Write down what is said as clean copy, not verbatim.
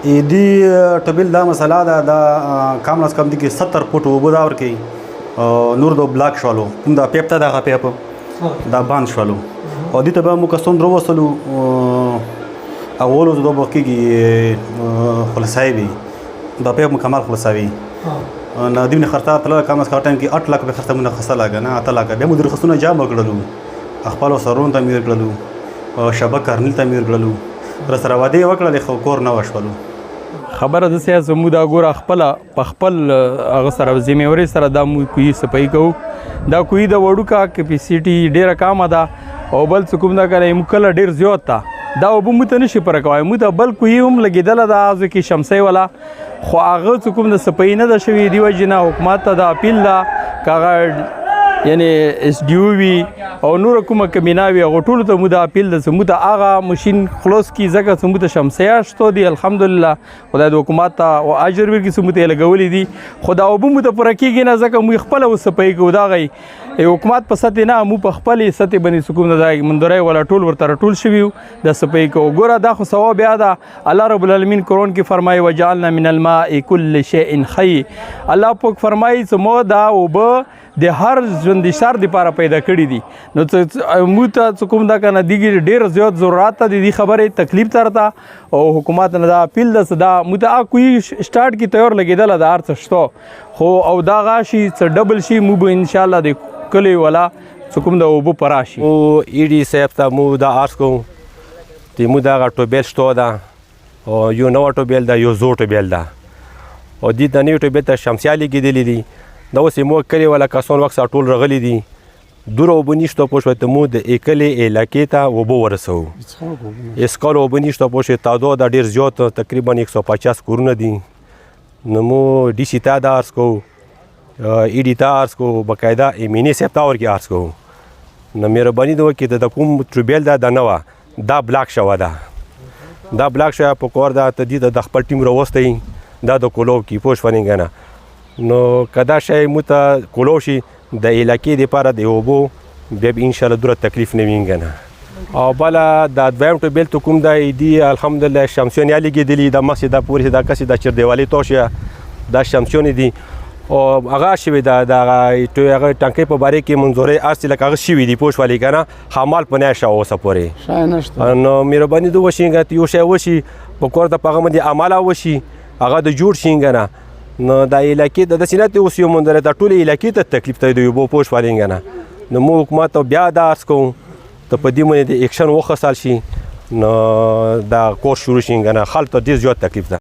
دې ټوبیل دا مسله ده دا کم از کم دي کې 70 فوټ اوبه دا ورکوي نور د بلاک شولو کوم دا پیپ ته دغه پیپ دا بند شولو او دې ته به موږ څومره وصلو اولو د به کېږي خلاصوي وي دا پیپ مکمل خلاصوي نو دې نه خرڅه تلله کم از کم ټایم کې 8 لک روپۍ خرڅه مونږ خرڅه لاګه نه 8 لک بیا مو درخواستونه جمع کړلو خپلو سرونو تعمیر کړلو شبکه کرنیل تعمیر کړلو راسره وعدې وکړلې خو کور نه وشولو خبره داسې ده زموږ دا ګوره خپله په خپل هغه سره ذمهوارۍ سره دا موږ کوهي صفایي کوو دا کوهي د وړوکه کیپیسټي ډېره کمه ده او بل څه کوم ده که نه موږ کله ډېر زیات ده دا اوبه موږ ته نشي پوره کوی موږ ته بل کوهي هم لګېدله ده هغه ځای کې شمسۍ والا خو هغه څه کوم د صفایي نه ده شوې دې وجې نه حکومت ته د اپیل ده که هغه یعنی اس ډي او وي او نور کومه کمینه وي هغو ټولو ته موږ د اپیل ده چې موږ ته هغه مشین خلاص کړي ځکه چې موږ ته شمسیه شته دي الحمدلله خدای د حکومت ته اجر ورکړي چې موږ ته یې لګولي دي خو دا اوبه موږ ته پوره کېږي نه ځکه موږ خپله اوس صفایي کوو د هغه حکومت په سطحې نه موږ په خپلې سطحې باندې څه کوم د مندرۍ والا ټول ورته راټول شوي یو د صفایي کوو ګوره دا خو ثواب بیا ده الله رب العالمین قرآن کې فرمایي وجعلنا من الماء کل شیء حی الله پاک فرمایي چې موږ دا اوبه د هر ژوندي سر دپاره پیدا کړي دي نو موږ ته څه کوم ده که نه دېږي ډېر زیات ضرورت ته د دې خبرې تکلیف ته راته او حکومت نه دا اپیل ده چې دا موږ ته کوهي سټارټ کې تیار لګېدله ده هر څه شته خو او دغه شي څه ډبل شي موږ به انشاءالله د کلي والا څه کوم د اوبه په راشي ای ډي صاحب ته موږ دا عرض کوو چې موږ دغه ټوبیل شته ده او یو نوه ټوبیل ده یو زوړ ټوبیل ده او دې ته نوي ټوبیل ته شمسیه لګېدلي دي دا اوس موږ کلي والا کسان وخت ټول رغلي دي دوره اوبه نشته پوه شوې ته موږ د کلي علاقې ته اوبه ورسوو اسکال اوبه نشته پوه شوې تعداد ډېر زیات تقریبا 150 کورونه دي نو موږ ډي سي ته دا عرض کوو ای ډي ته عرض کوو باقاعده امینې صاحب ته ورکې عرض کوو نو مهرباني ده وکړي د کوم ټوبیل ده نه وه دا بلاک شوه ده دا بلاک شوه په کار ده ته دې د خپل ټیم راوستی دا د کولو کې پوه شوې که نه نو که دا شی موږ ته کولو شي د علاقې دپاره د اوبو بیا به انشاءالله دومره تکلیف نه وي که نه او بله دا دویم ټوبیل ته کوم دی دي الحمدلله شمسیانې لګېدلي دا مخکې دا پورې دا کسې دا چردیوالۍ توشه دا شمسیانې دي او هغه شوي ده د هغه ټانکۍ په باره کې منظورۍ هر څه لکه هغه شوي دي پوه شولې که نه حمال په نه شه اوسه پورې نو مهرباني ده وشي که یو شی وشي په کور د په هغه باندې عمله وشي هغه د جوړ شي که نه نو دا علاقې ته داسې نه دی اوس یو منظره دا ټولې علاقې ته تکلیف ته د اوبو پوه شولې که نه نو موږ حکومت ته بیا دا عرض کوو ته په دې باندې د ایکشن وخصل شي نو دا کور شروع شي که نه خلک ته ډېر زیات تکلیف ده